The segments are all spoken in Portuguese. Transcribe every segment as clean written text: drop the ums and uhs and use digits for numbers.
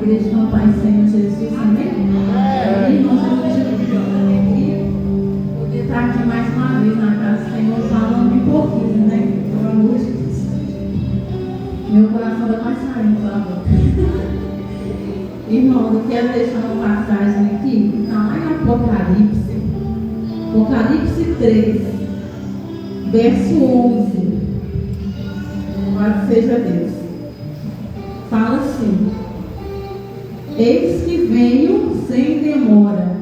igreja com a paz Senhor Jesus, amém? Irmãos, eu estou alegria poder estar aqui mais uma vez na casa do Senhor, falando um pouquinho, né? Pelo amor de Deus. Meu coração vai mais saindo pela boca. Irmãos, eu quero deixar uma passagem aqui, que está lá em Apocalipse 3, verso 11. Louvado seja Deus. Fala assim: eis que venho sem demora,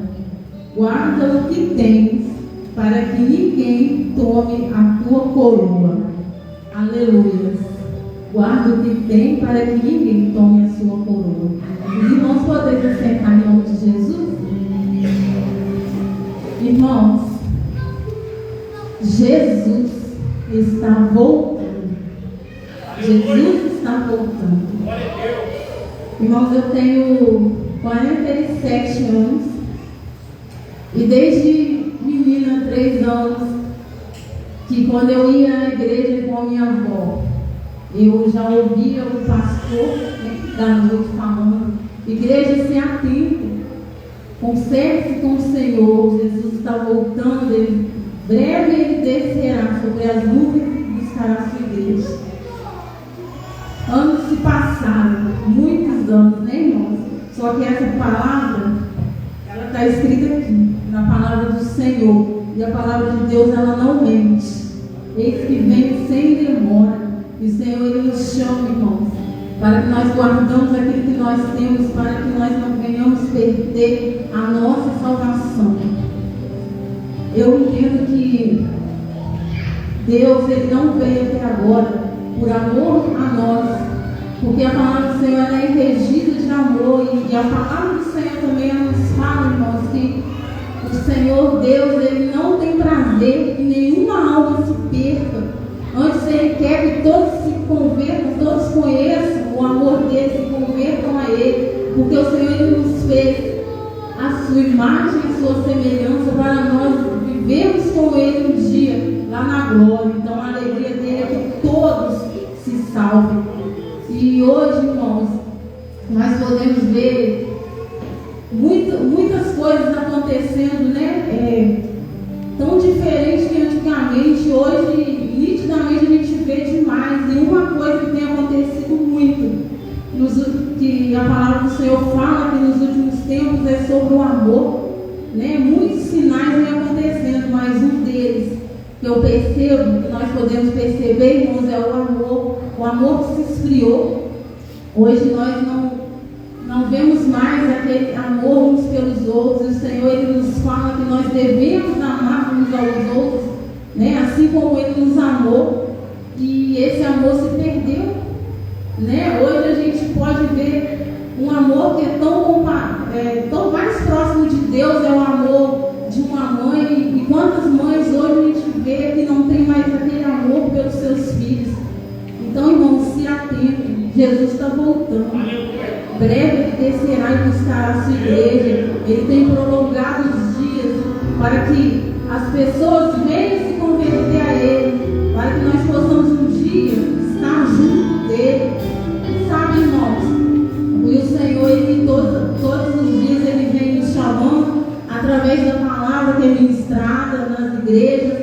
guarda o que tens, para que ninguém tome a tua coroa. Aleluia. Guarda o que tem, para que ninguém tome a sua coroa. Os irmãos podem se sentar em nome de Jesus? Irmãos, Jesus está voltando. Jesus está voltando. Irmãos, eu tenho 47 anos e desde menina, 3 anos, que quando eu ia à igreja com a minha avó, eu já ouvia o pastor, né, da noite falando: igreja, se atenta, conserte com o Senhor, Jesus está voltando, breve ele descerá sobre as nuvens e buscará a sua igreja. Anos se passaram, muitos anos, né, irmãos? Só que essa palavra, ela está escrita aqui, na palavra do Senhor. E a palavra de Deus, ela não mente. Eis que vem sem demora. E o Senhor, ele nos chama, irmãos, para que nós guardamos aquilo que nós temos, para que nós não venhamos perder a nossa salvação. Eu entendo que Deus, ele não veio até agora por amor a nós, porque a palavra do Senhor ela é regida de amor, e a palavra do Senhor também nos fala, irmãos, que o Senhor Deus, ele não tem prazer que nenhuma alma se perca. Antes ele quer que todos se convertam, todos conheçam o amor dele, se convertam a ele, porque o Senhor ele nos fez a sua imagem, a sua semelhança, para nós vivermos com ele um dia lá na glória. Então a alegria dele é que todos se salvem. E hoje, irmãos, nós podemos ver muitas coisas acontecendo, né? Tão diferente que antigamente. Hoje, nitidamente, a gente vê demais. E uma coisa que tem acontecido muito, que a palavra do Senhor fala que nos últimos tempos, é sobre o amor, né? Muitos sinais vêm acontecendo, mas um deles que eu percebo, que nós podemos perceber, irmãos, é o amor. O amor que se esfriou. Hoje nós não vemos mais aquele amor uns pelos outros. O Senhor, ele nos fala que nós devemos amar uns aos outros, né? Assim como ele nos amou. E esse amor se perdeu, né? Hoje a gente pode ver um amor que é tão mais próximo de Deus, é o amor de uma mãe. E quantas mães hoje a gente vê que não tem mais aquele amor pelos seus filhos? Então, irmãos, se atentem. Jesus está voltando. Breve ele descerá e buscará a sua igreja. Ele tem prolongado os dias para que as pessoas venham se converter a ele, para que nós possamos um dia estar junto dele. E sabe, irmãos, e o Senhor, ele todos os dias ele vem nos chamando através da palavra que é ministrada nas igrejas,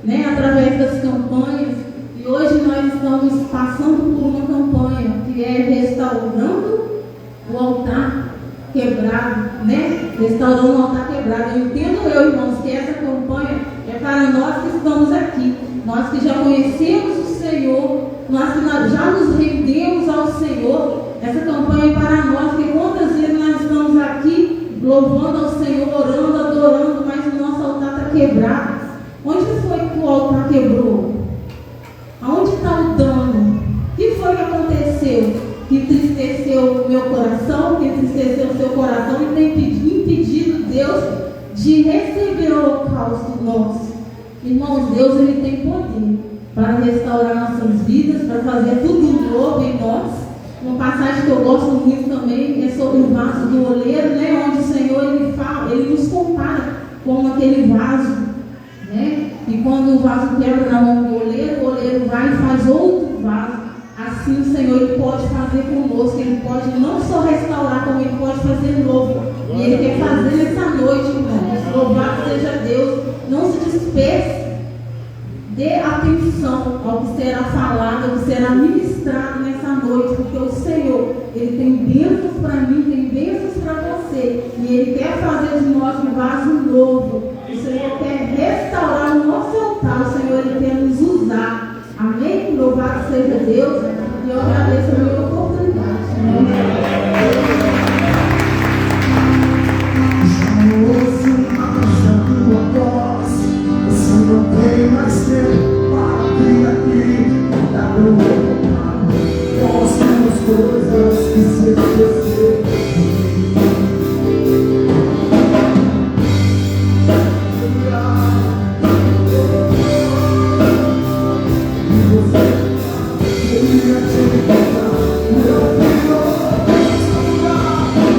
né? Através das campanhas. E hoje nós estamos passando por uma campanha que é restaurando o altar quebrado, né? Restaurando o altar quebrado. Eu entendo, irmãos, que essa campanha é para nós que estamos aqui, nós que já conhecemos o Senhor, nós que já nos rendemos ao Senhor. Essa campanha é para nós, porque quantas vezes nós estamos aqui louvando ao Senhor, orando, adorando, mas o nosso altar está quebrado. Onde foi que o altar quebrou? Aonde está o dano? O que foi que aconteceu? Que entristeceu o meu coração, que entristeceu o seu coração e tem impedido Deus de receber o holocausto nosso. Irmãos, Deus ele tem poder para restaurar nossas vidas, para fazer tudo novo em nós. Uma passagem que eu gosto muito também é sobre o vaso do oleiro, né? Onde o Senhor ele fala, ele nos compara com aquele vaso, né? E quando o vaso quebra na mão do oleiro, o oleiro vai e faz outro vaso. assim o Senhor ele pode fazer conosco, Ele pode não só restaurar, como Ele pode fazer novo. E Ele quer fazer nessa noite, irmãos. Louvado seja Deus. Não se disperse. Dê atenção ao que será falado, ao que será ministrado nessa noite, porque o Senhor, Ele tem bênçãos para mim, tem bênçãos para você, e Ele quer fazer de nós um vaso novo. O Senhor quer restaurar o nosso altar, o Senhor Ele quer nos usar. Amém? Louvado seja Deus, e eu agradeço a minha oportunidade. Não tem mais tempo para vir aqui. Nós temos coisas que se esquecer. E você queria te encontrar, meu filho, nesse lugar, no lugar.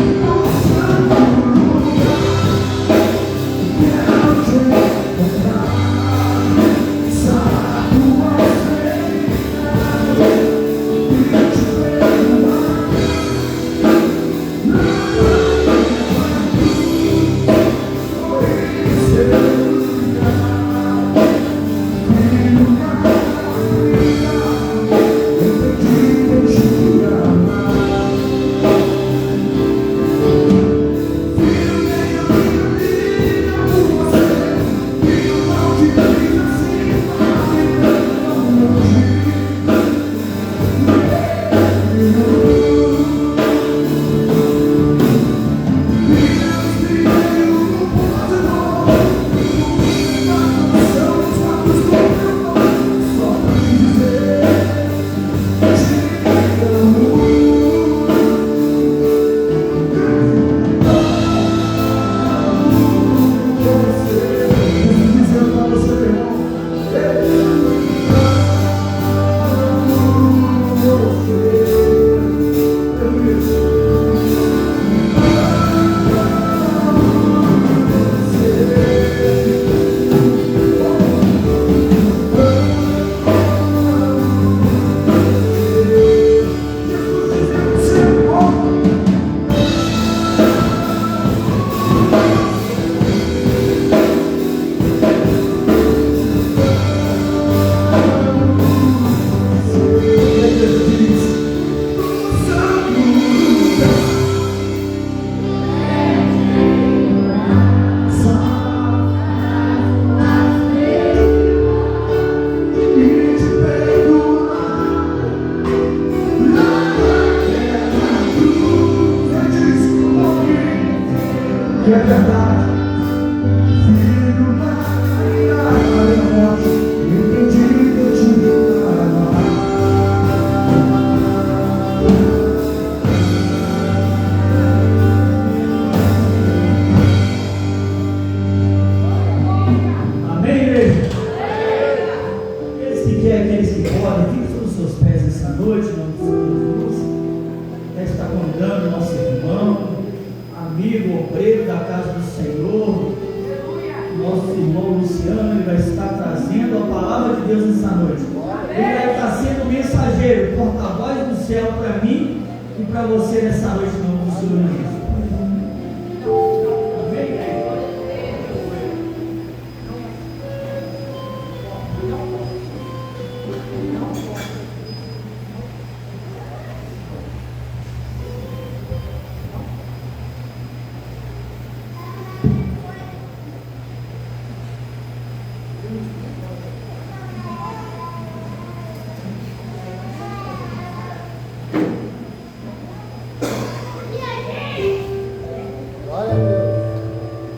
Quero te encontrar.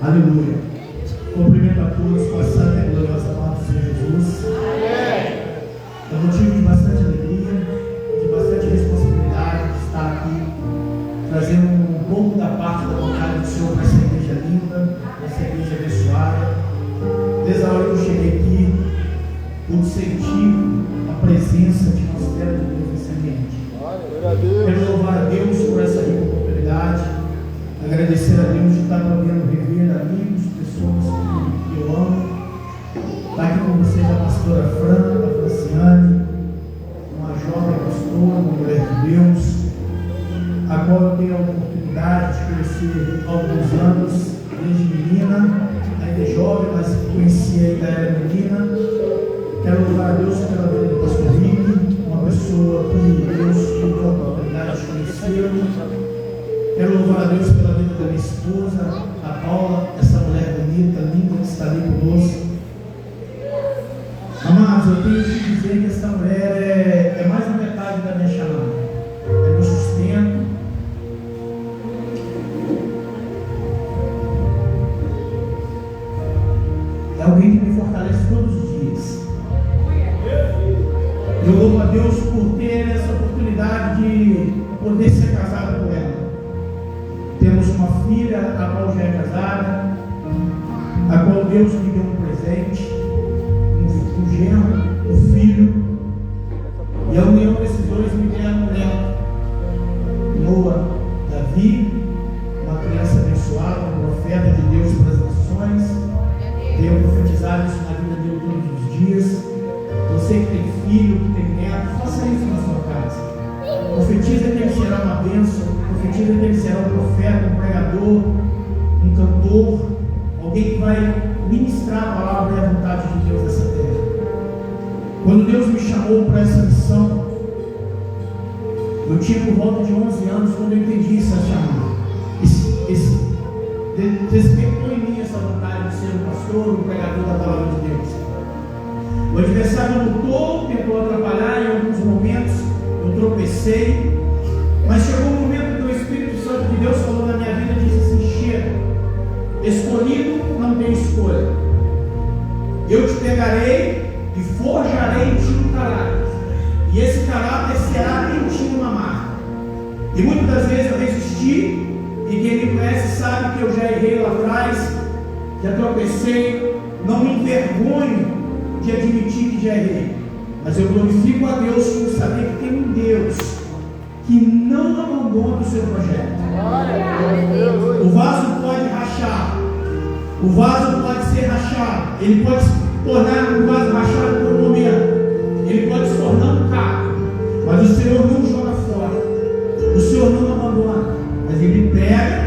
Aleluia. Cumprimento a todos com a santa e gloriosa paz do Senhor Jesus. É motivo de bastante alegria, de bastante responsabilidade de estar aqui, trazendo um pouco da parte da vontade do Senhor para essa igreja linda, para essa igreja abençoada. Desde a hora que eu cheguei aqui, pude sentir a presença de nosso Deus nesse ambiente. Quero louvar a Deus por essa rica oportunidade, agradecer a Deus de estar podendo rever amigos, pessoas que eu amo. Está aqui com vocês a pastora Fran, a Franciane, uma jovem pastora conhecer há alguns anos, desde menina, ainda jovem, mas conhecia ainda era menina. Quero louvar a Deus pela vida do pastor Rick, uma pessoa que Deus me deu a oportunidade de conhecê-lo. Quero louvar a Deus pela vida da minha esposa, a Paula, essa mulher bonita, linda que está ali conosco. Amados, eu tenho que dizer que essa mulher é mais da metade da minha chamada. É meu sustento. É alguém que me fortalece todos os dias. Eu louvo a Deus por ter essa oportunidade de poder ser casado com ela. Temos uma filha, a qual já é casada, a qual Deus me deu um presente, um genro, um filho, e a união desses dois me deram um neto, Noah, Davi, uma criança abençoada, um profeta de Deus para as nações. Tenho profetizado isso na vida dele todos os dias. Você que tem filho, que tem neto, faça isso na sua casa. Profetiza que ele será uma bênção, profetiza que ele será um profeta, um pregador, um cantor, alguém que vai ministrar a palavra e a vontade de Deus nessa terra. Quando Deus me chamou para essa missão, eu tinha por volta de 11 anos quando eu entendi essa chamada. Despertou em mim essa vontade de ser um pastor, um pregador da palavra de Deus. O adversário lutou, tentou atrapalhar em alguns momentos, eu tropecei, mas chegou um momento que o Espírito Santo de Deus falou na minha vida e disse assim: chega, escolhido não tem escolha. Eu te pegarei e forjarei em ti um caráter, e esse caráter será em ti uma marca. E muitas das vezes eu resisti, e quem me conhece sabe que eu já errei lá atrás, já tropecei, não me envergonho de admitir que já errei, mas eu glorifico a Deus por saber que tem um Deus que não abandona o seu projeto. O vaso pode rachar, o vaso pode ser rachado, ele pode se tornar um vaso rachado por um momento, ele pode se tornar um caco, mas o Senhor não joga fora, o Senhor não abandona, mas ele pega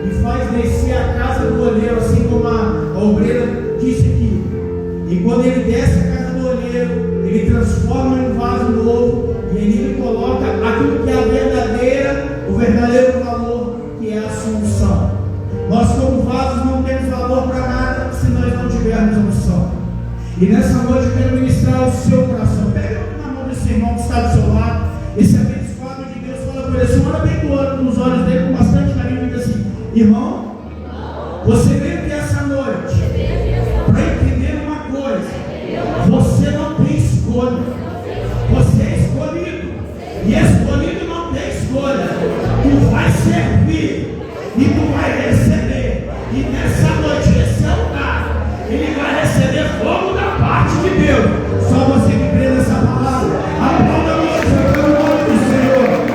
e faz descer a casa do olheiro, assim como a obreira disse aqui. E quando ele desce a casa do olheiro, ele transforma em um vaso novo, e ele coloca aquilo que é o verdadeiro valor, que é a unção. Nós, como vasos, não temos valor para nada se nós não tivermos a unção. E nessa noite eu quero ministrar o seu coração. Pega na mão desse irmão que está do seu lado, esse abençoado de Deus, fala com ele assim, olha bem nos olhos dele com bastante carinho e diz assim: irmão, você veio aqui essa noite para entender uma coisa: você não tem escolha, você é escolhido, e escolhido não tem escolha. Tu vai servir e tu vai receber, e nessa noite esse altar, ele vai receber fogo da parte de Deus. Só você que crê nessa palavra, aplauda a noite pelo nome do Senhor.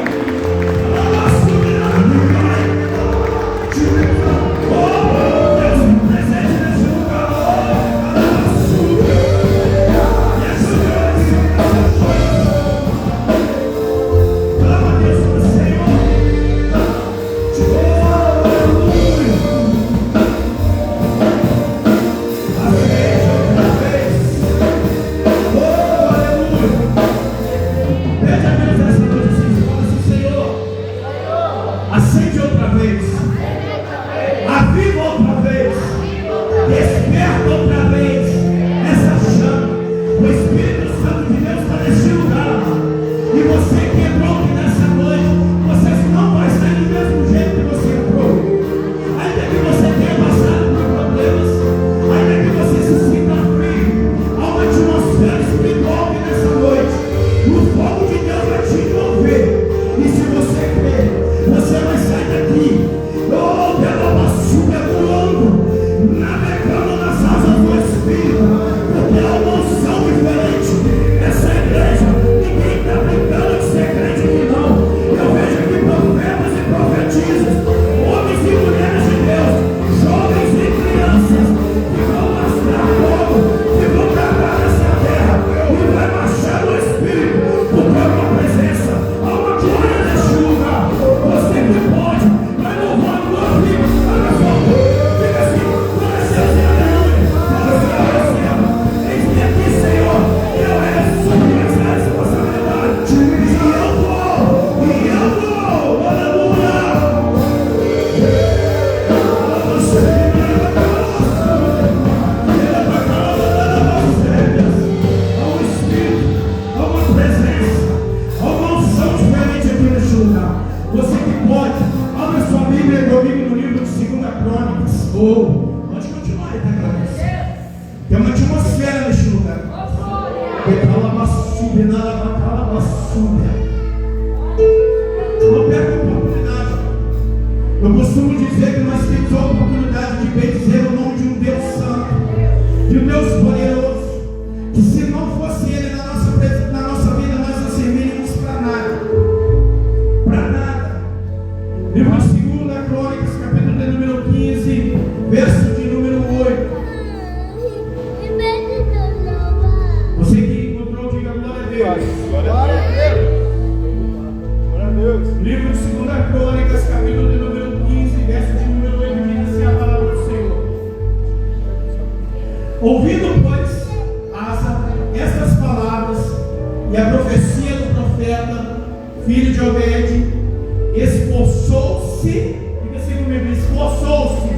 Essa igreja, ninguém está brincando de ser crente. Eu costumo dizer que nós temos a oportunidade de bendizer o nome de um Deus santo, de um Deus poderoso, que se não fosse Ele na nossa vida, nós não serviríamos para nada. Para nada. Livro de 2 Crônicas, capítulo de número 15, verso de número 8. Você que encontrou, diga glória a Deus. Glória a Deus. Glória a Deus. Livro de 2 Crônicas, capítulo de número 15, verso de número 8, diz assim a palavra do Senhor. Ouvindo, pois, Asa estas palavras e a profecia do profeta, filho de Obed, esforçou-se, diga assim comigo, esforçou-se.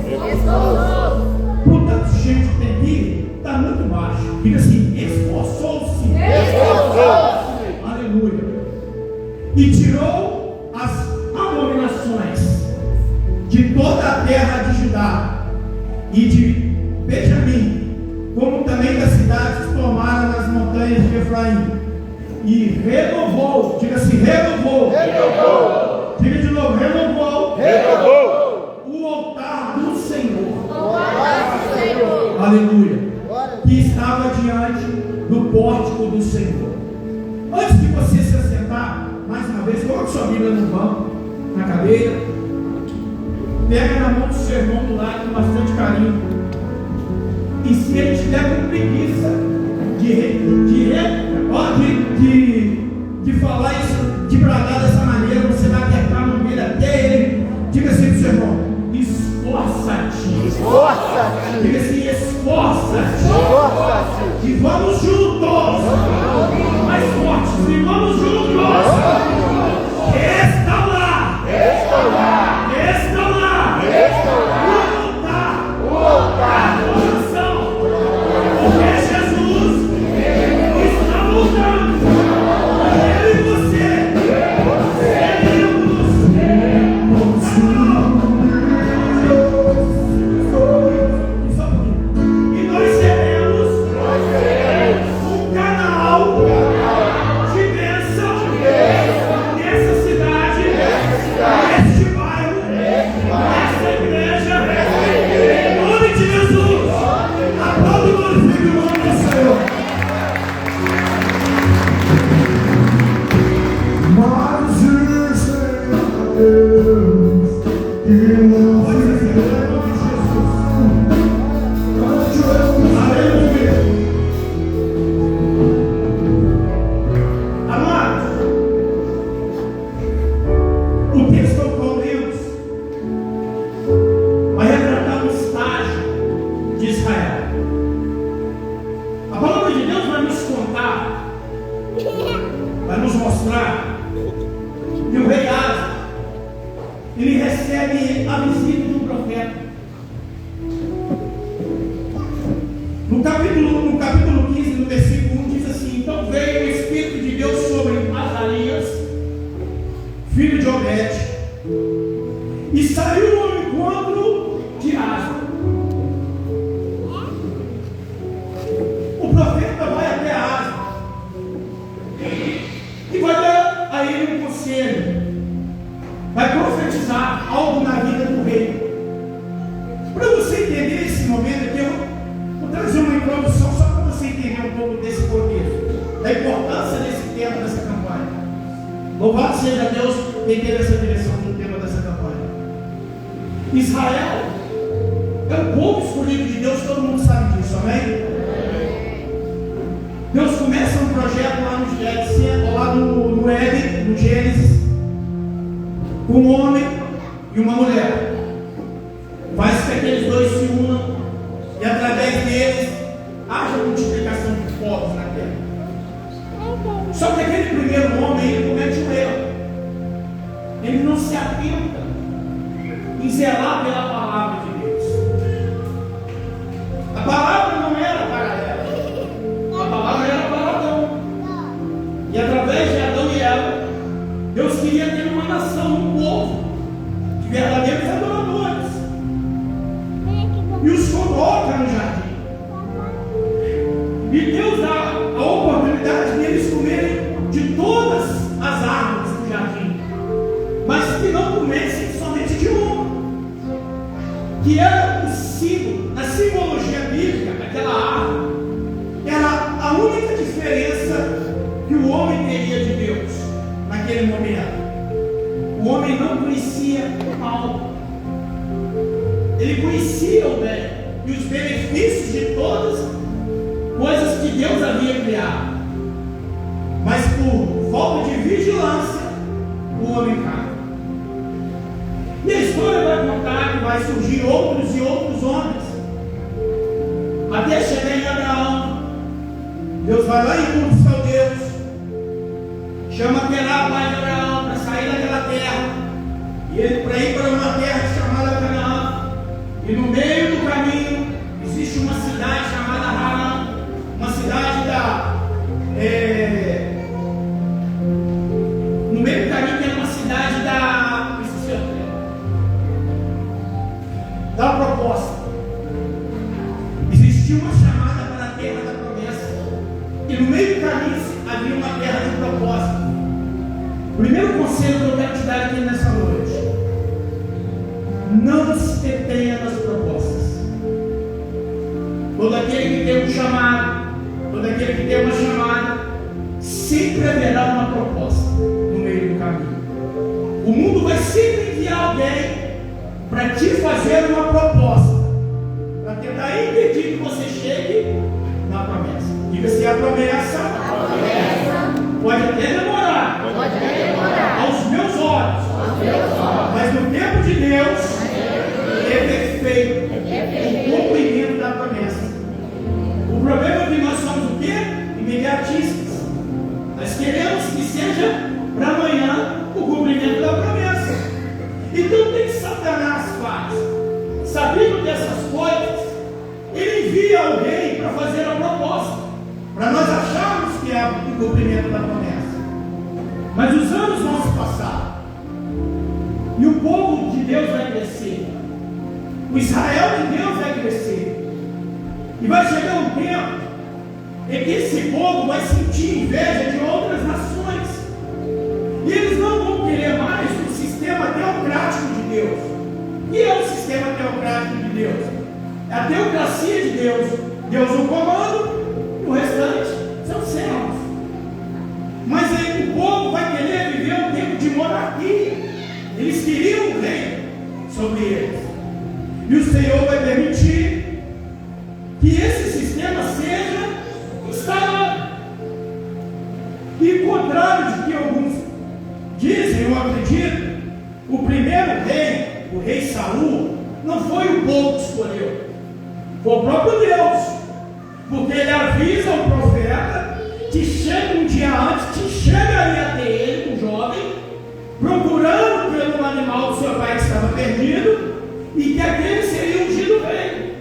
Por tanto gente tem aqui, está muito baixo. Diga assim, esforçou-se. Aleluia. E tirou as abominações de toda a terra de Judá e de Benjamim, como também das cidades tomadas nas montanhas de Efraim, e renovou, diga assim, renovou. Diga de novo, renovou o altar do Senhor. Aleluia. Que estava diante do pórtico do Senhor. Antes de você se assentar, mais uma vez, coloque sua Bíblia no banco, na cadeira. Pega na mão do seu irmão do lado com bastante carinho. E se ele estiver com preguiça de falar isso, de bradar dessa maneira, você vai apertar a mão dele até ele. Diga assim para o seu irmão: esforça-te. Diga assim: esforça-te. E vamos juntos. Mais fortes. E vamos juntos. Restaurar. O altar. Porque Jesus está voltando. Eu e você seremos. E nós seremos um canal de bênção nessa cidade, neste bairro, nessa igreja. Em nome de Jesus. Aplauda e glorifique o nome do Senhor. Mas Senhor Deus, que não Pode ser em nome de Jesus. Aleluia. Amados, o texto ao qual lemos vai retratar um estágio de Israel. A palavra de Deus vai nos contar, vai nos mostrar que o rei Asa, ele recebe a visita de um profeta. No capítulo 15, no versículo 1, diz assim: então veio o Espírito de Deus sobre Azarias, filho de Obed, e saiu ao encontro de Asa. O profeta vai até Asa e vai dar a ele um conselho, vai profetizar algo na vida do rei. Para você entender esse momento aqui, eu vou trazer uma introdução só para você entender um pouco desse contexto, da importância desse tema dessa campanha. Louvado seja Deus quem teve essa direção do tema dessa campanha. Israel é o povo escolhido de Deus, todo mundo sabe disso, amém? Deus começa um projeto lá no Éden, no Gênesis, com um homem e uma mulher. Faz que aqueles dois se unam e através deles haja multiplicação de povos na terra. Só que aquele primeiro homem, ele comete um erro. Ele não se atenta em zelar pela palavra de Deus. A palavra não era para ela, a palavra era para Adão. E através de Adão e ela, Deus queria ter uma nação, um povo de verdadeiros adoradores. E os coloca no jardim. E Deus dá a oportunidade deles comerem de todas as árvores do jardim, mas que não comessem somente de uma. naquele momento. O homem não conhecia o mal. Ele conhecia o bem e os benefícios de todas as coisas que Deus havia criado. Mas por falta de vigilância, o homem cai. E a história vai contar que vai surgir outros e outros homens, até chegar em Abraão. Deus vai lá em Ur dos Caldeus, chama Terá, pai de Abraão, para sair daquela terra, e ele para ir para uma terra chamada Canaã. E no meio do caminho existe uma cidade chamada Harã, uma cidade no meio do caminho tem uma cidade da proposta. Existia uma chamada para a terra da promessa, e no meio do caminho havia uma terra de proposta. O primeiro conselho que eu quero te dar aqui nessa noite: não se detenha nas propostas. Todo aquele que tem um chamado, todo aquele que tem uma chamada, sempre haverá uma proposta no meio do caminho. O mundo vai sempre enviar alguém para te fazer uma proposta, para tentar impedir que você chegue na promessa. Diga-se a promessa. Pode até demorar, aos meus olhos, mas no tempo de Deus é perfeito o cumprimento da promessa. O problema é que nós somos o quê? Imediatistas. Nós queremos que seja para amanhã o cumprimento da promessa. Então o que Satanás faz? Sabendo dessas coisas, ele envia alguém para fazer a proposta, para nós acharmos que é o cumprimento da promessa. Mas os anos vão se passar, e o povo de Deus vai crescer, o Israel de Deus vai crescer, e vai chegar um tempo em que esse povo vai sentir inveja de outras nações, e eles não vão querer mais o sistema teocrático de Deus. O que é o sistema teocrático de Deus? É a teocracia de Deus. Deus no comando, e o restante são servos. Mas aí o povo vai querer viver um tempo de monarquia. Eles queriam um rei sobre eles, e o Senhor vai permitir que esse sistema seja instalado. E contrário de que alguns dizem ou acreditam, o primeiro rei, o rei Saul, não foi o povo que escolheu, foi o próprio Deus, porque ele avisa o profeta que chega um dia antes, que chegaria até ele, um jovem, procurando pelo animal do seu pai que estava perdido, e que aquele seria ungido rei.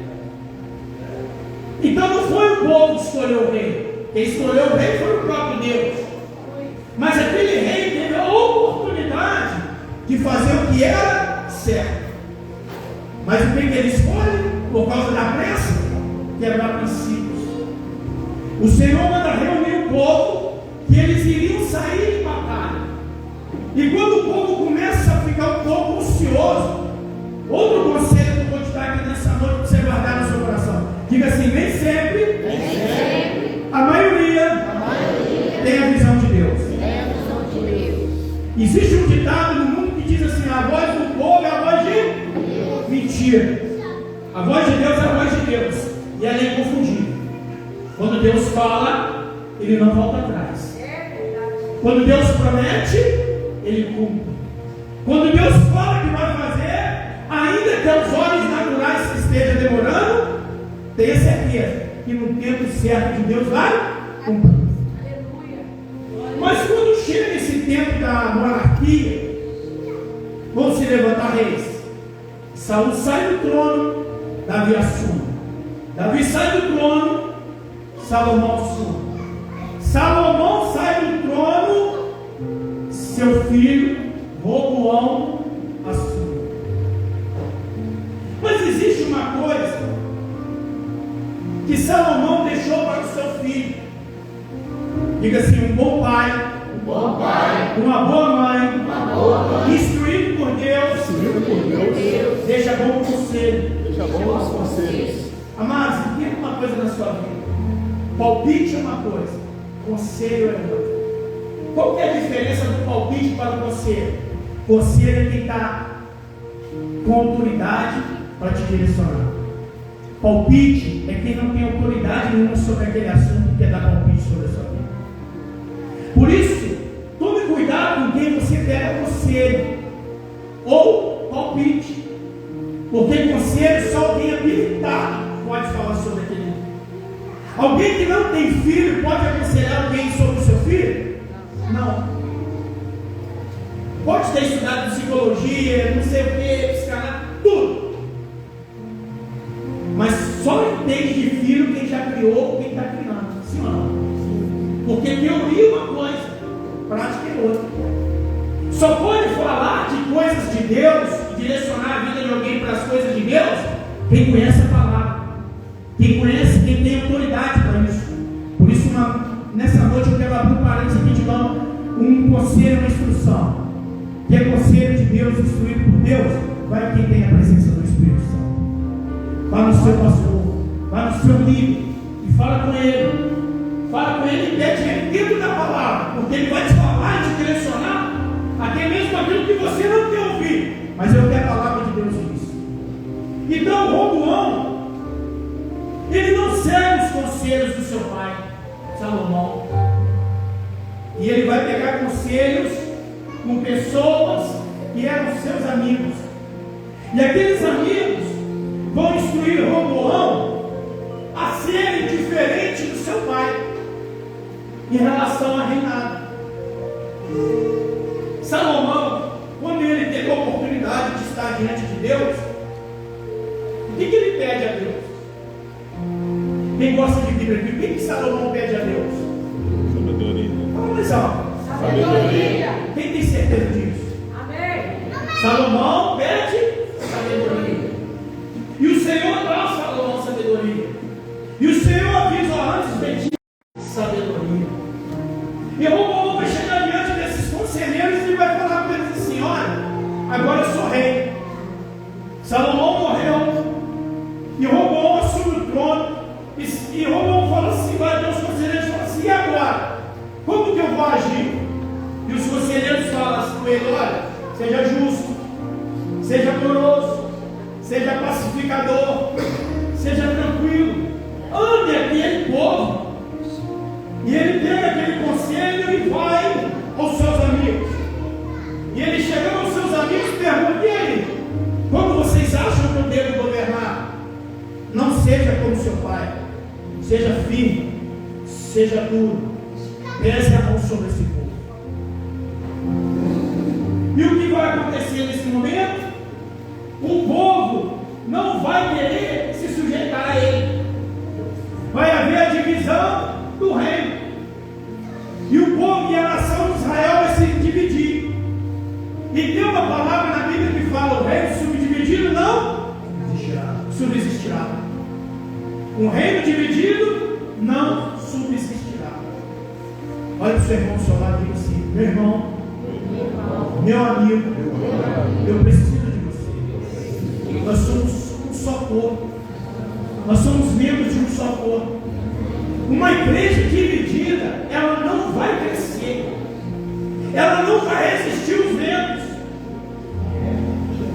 Então não foi o povo que escolheu o rei, quem escolheu o rei foi o próprio Deus. Mas aquele rei teve a oportunidade de fazer o que era certo. Mas o que ele escolhe? Por causa da pressa, quebrar princípios. O Senhor manda reunir o povo, que eles iriam sair em batalha. E quando o povo começa a ficar um pouco ansioso, outro conselho que eu vou te dar aqui nessa noite para você guardar no seu coração: diga assim, nem sempre a maioria tem a visão de Deus. Existe um ditado no mundo que diz assim: a voz do povo é a voz de mentira. A voz de Deus é a voz de Deus, e ela é inconfundível. Quando Deus fala, ele não volta atrás. Quando Deus promete, ele cumpre. Quando Deus fala que vai fazer, ainda que aos olhos naturais esteja demorando, tenha certeza que no tempo certo de Deus vai cumprir. Mas quando chega esse tempo da monarquia, vão se levantar reis. Saul sai do trono, Davi assume. Davi sai do trono, Salomão assume. Salomão sai do trono, seu filho Roboão assume. Mas existe uma coisa que Salomão deixou para o seu filho. Diga assim: um bom pai, uma boa mãe, instruído por Deus, deixa bom conselho. Amados, entenda uma coisa na sua vida: palpite é uma coisa, conselho é outra. Qual que é a diferença do palpite palpite para o conselho. Conselho é quem está com autoridade para te direcionar. Palpite é quem não tem autoridade nenhuma sobre aquele assunto e quer dar palpite sobre a sua vida. Por isso, tome cuidado com quem você der conselho ou palpite. Porque conselho só alguém habilitado pode falar sobre aquele. Alguém que não tem filho pode aconselhar alguém sobre o seu filho? Não. Pode ter estudado psicologia, não sei o que, psicanálise, tudo. Mas só entende de filho quem já criou, quem está criando. Sim ou não? Porque teoria é uma coisa, prática é outra. Só pode falar de coisas de Deus, direcionar a vida de alguém para as coisas de Deus, quem conhece a palavra. Quem conhece, quem tem autoridade para isso. Por isso, nessa noite eu quero abrir um parênteses aqui de dar um conselho, uma instrução. Que é conselho de Deus, instruído por Deus, vai quem tem a presença do Espírito Santo. Vá no seu pastor, vá no seu líder e fala com ele. Fala com ele e pede ele dentro da palavra, porque ele vai te falar e te direcionar, até mesmo aquilo que você não quer ouvir. Mas eu quero a palavra de Deus disso. Então, Roboão, ele não segue os conselhos do seu pai, Salomão. E ele vai pegar conselhos com pessoas que eram seus amigos. E aqueles amigos vão instruir Roboão a ser diferente do seu pai em relação a reinado. Salomão, quando ele teve a oportunidade de estar diante de Deus, o que ele pede a Deus? Quem gosta de Bíblia aqui, o que Salomão pede a Deus? Sabedoria. Fala mais alto. Sabedoria. Quem tem certeza disso? Amém. Salomão pede sabedoria. E o Senhor dá a Salomão sabedoria. E o Senhor avisa antes de sabedoria. E Roboão vai chegar diante desses conselheiros e vai falar para eles assim: olha, agora eu sou rei. Salomão morreu. E Roboão assume o trono. E Roboão fala assim, vai até os conselheiros e fala assim: e agora? Como que eu vou agir? E os conselheiros falam assim com ele: olha, seja justo, seja amoroso, seja pacificador, seja tranquilo, ande aquele povo. E ele pega aquele conselho e vai aos seus amigos. E ele chegando aos seus amigos pergunta: e aí, como vocês acham que eu devo governar? Não seja como seu pai, seja firme, seja duro, pese a mão sobre esse povo. E o que vai acontecer nesse momento? O povo não vai querer se sujeitar a ele. Vai haver a divisão do reino. E o povo e a nação de Israel vai se dividir. E tem uma palavra na Bíblia que fala: o reino subdividido não subsistirá. Um reino dividido não subsistirá. Olha para o seu irmão do seu lado e diga assim: meu irmão, meu amigo, eu preciso de você. Nós somos um só corpo. Nós somos membros de um só corpo. Uma igreja dividida, ela não vai crescer. Ela não vai resistir os ventos.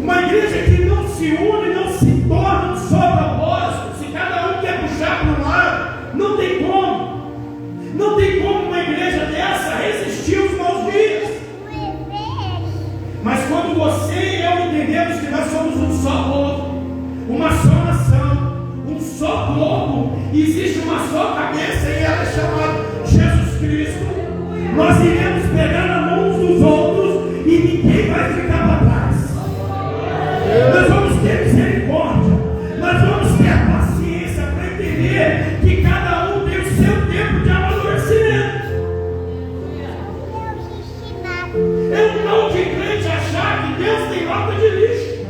Uma igreja que não se une, não se torna um só propósito. Se cada um quer puxar para um lado, não tem como. Não tem como uma igreja dessa resistir os maus dias. Mas quando você e eu entendemos que nós somos um só povo, uma só nação, um só corpo, existe uma só cabeça e ela é chamada Jesus Cristo, nós iremos pegar na mão uns dos outros e ninguém vai ficar para trás. Nós vamos ter misericórdia, nós vamos ter paciência para entender que cada um tem o seu tempo de amadurecimento. É um tal de crente achar que Deus tem lata de lixo.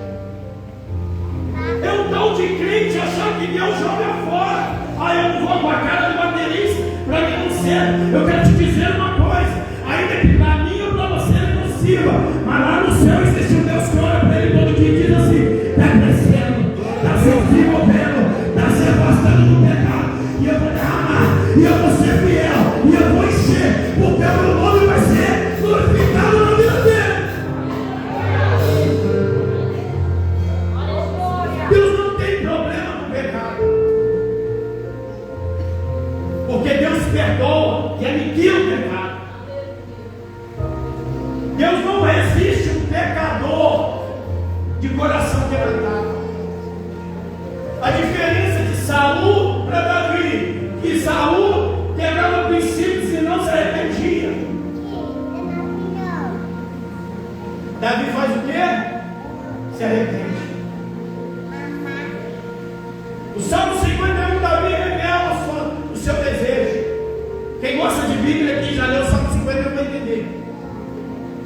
É um tal de crente achar que Deus joga fora. Ah, eu não vou com a cara do baterista para mim não ser. Eu quero te dizer uma coisa: ainda que para mim ou para você não sirva, mas lá no céu existe um Deus que olha para ele todo dia e diz assim: está crescendo, está se desenvolvendo, está se afastando do pecado, e eu vou derramar, e eu vou ser fiel, e eu vou encher, porque o meu nome vai ser glorificado na minha coração quebrantado. A diferença de Saul para Davi, que Saul quebrava princípios e não se arrependia. Davi faz o quê? Se arrepende. O Salmo 51, Davi revela o seu desejo. Quem gosta de Bíblia aqui já leu o Salmo 51 para entender.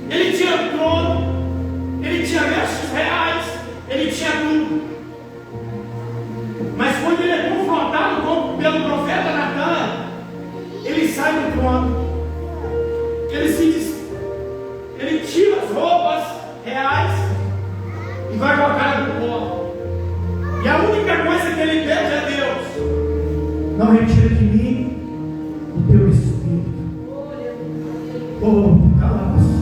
Ele tinha trono, ele tinha vestes reais, ele tinha tudo. Mas quando ele é confrontado pelo profeta Natan, ele sai do trono. Ele tira as roupas reais e vai com a cara do pó. E a única coisa que ele pede a Deus: não retira de mim o teu espírito. Oh, calabouço.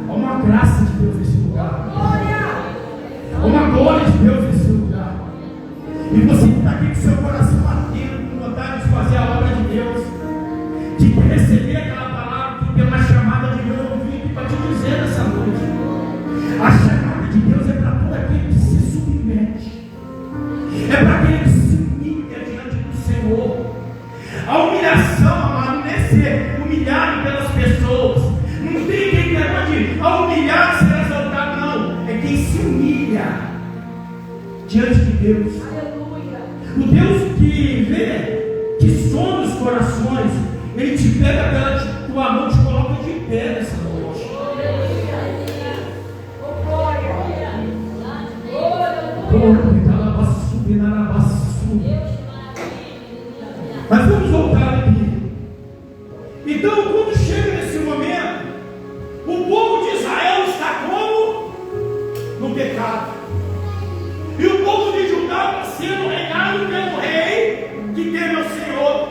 Há uma graça de Deus nesse lugar. Há uma glória de Deus nesse lugar. E você que está aqui com seu coração batendo, com vontade de fazer a obra de Deus, de receber aquela palavra, que tem uma chamada de Deus, eu vim aqui para te dizer nessa noite. A chamada de Deus é para todo aquele que se submete. É para aquele que se humilha diante do Senhor. A humilhação, amado, não é ser humilhado pelas pessoas. Não tem quem pode ao humilhar ser exaltado, não. É quem se humilha diante de Deus. O Deus que vê, que sonda os corações, Ele te pega pela tua mão e te coloca de pé nessa noite. Mas vamos voltar aqui. Então, quando chega nesse momento, o povo de Israel está como? No pecado. E o povo de Judá está sendo reinado pelo rei que teme ao Senhor.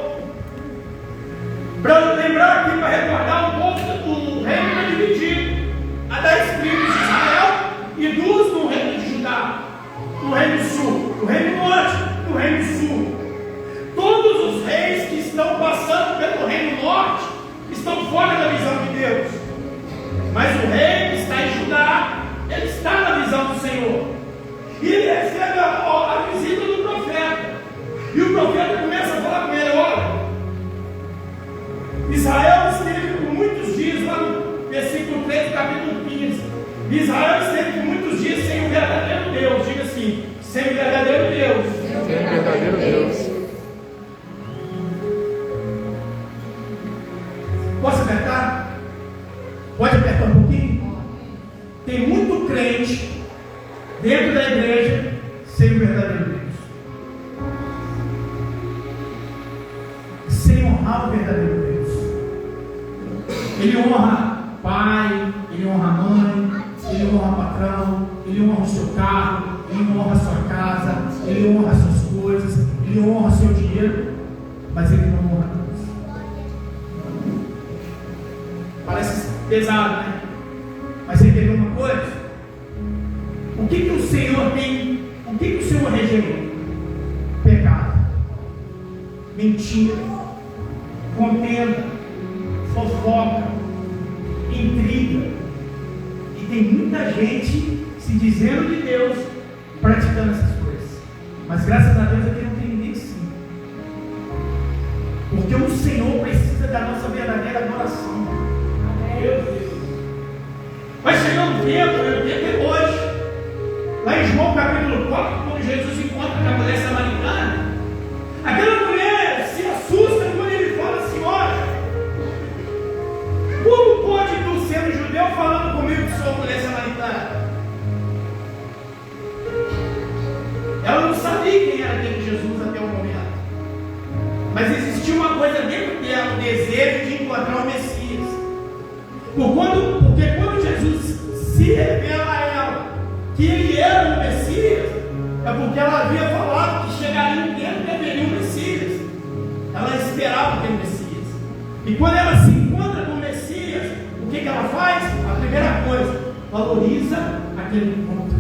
Para lembrar aqui, para recordar, o povo do reino está dividido. Há 10 tribos de Israel e 2 no reino de Judá. No reino sul, no reino norte, no reino sul. Todos os reis que estão passando pelo reino norte estão fora da visão de Deus. Mas o rei que está em Judá, ele está na visão do Senhor. E ele recebe a visita do profeta. E o profeta começa a falar com ele: olha, Israel esteve por muitos dias, lá no versículo 3 do capítulo 15. Israel esteve por muitos dias sem o verdadeiro Deus. Diga assim: sem o verdadeiro Deus. Sem o verdadeiro Deus. Posso apertar? Pode apertar um pouquinho? Tem muito crente dentro da igreja sem o verdadeiro Deus, sem honrar o verdadeiro Deus. Ele honra pai, ele honra mãe, ele honra patrão, ele honra o seu carro, ele honra a sua casa, ele honra as suas coisas, ele honra seu dinheiro, mas ele não honra Deus. Parece pesado, né? Mas você entendeu uma coisa? O que o Senhor tem? O que o Senhor rejeitou? Pecado, mentira, contenda, fofoca, intriga. E tem muita gente se dizendo de Deus, praticando essas coisas. Mas graças a Deus aqui não tem ninguém assim. Porque o Senhor precisa da nossa verdadeira adoração. Meu Deus. Vai chegar um tempo, eu tenho hoje, lá em João capítulo 4, quando Jesus encontra com a mulher samaritana, aquela mulher se assusta quando ele fala assim: olha, como pode tu, sendo judeu, falando comigo que sou mulher samaritana? Ela não sabia quem era aquele Jesus até o momento, mas existia uma coisa dentro dela, o desejo de encontrar o Messias. Porque quando Jesus se revela a ela que ele era o Messias, é porque ela havia falado que chegaria um tempo que haveria um Messias. Ela esperava aquele Messias. E quando ela se encontra com o Messias, o que ela faz? A primeira coisa, valoriza aquele encontro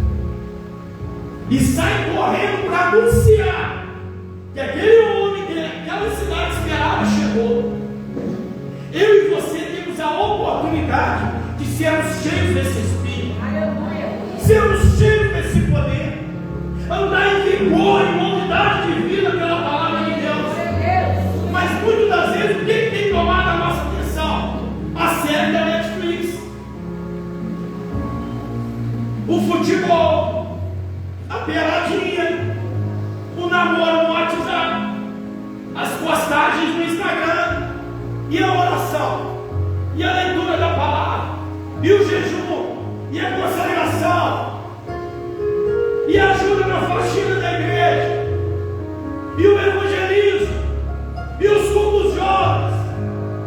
e sai correndo para anunciar que aquele homem que aquela cidade esperava chegou. Eu e você temos a oportunidade de sermos cheios desse Espírito, sermos cheios desse poder. andar em vigor, em novidade de vida pela palavra de Deus. Mas muitas das vezes, o que tem tomado a nossa atenção? A série da Netflix, o futebol, a peladinha, o namoro no WhatsApp, as postagens no Instagram, e a oração, e a leitura da palavra, e o jejum, e a consagração, e a ajuda na faxina da igreja, e o evangelismo, e os cultos jovens.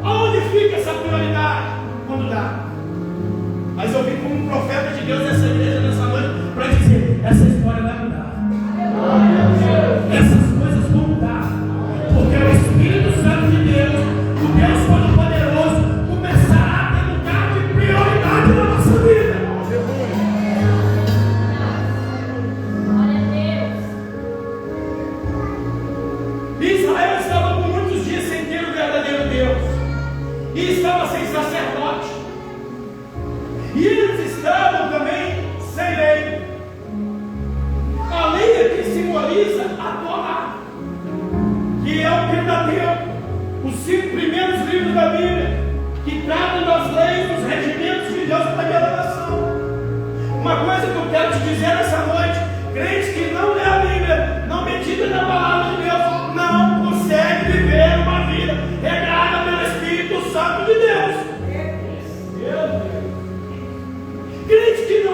Aonde fica essa prioridade? Quando dá. Mas eu vim como um profeta de Deus nessa igreja, nessa noite, para dizer: essa história vai mudar. Essas coisas vão mudar. Porque o Espírito Santo de Deus, o Deus Todo-Poderoso, começará a ter lugar de prioridade na nossa vida. Israel estava por muitos dias sem ter o verdadeiro Deus, e estava sem sacerdote, e eles estavam também sem lei. A lei é que simboliza a Torá, que é o Pentateuco, os 5 primeiros livros da Bíblia, que tratam das leis, dos regimentos de Deus para aquela nação. Uma coisa que eu quero te dizer nessa noite: crente que não lê a Bíblia, não medita na palavra de Deus, não consegue viver uma vida regrada pelo Espírito Santo de Deus. Crente que não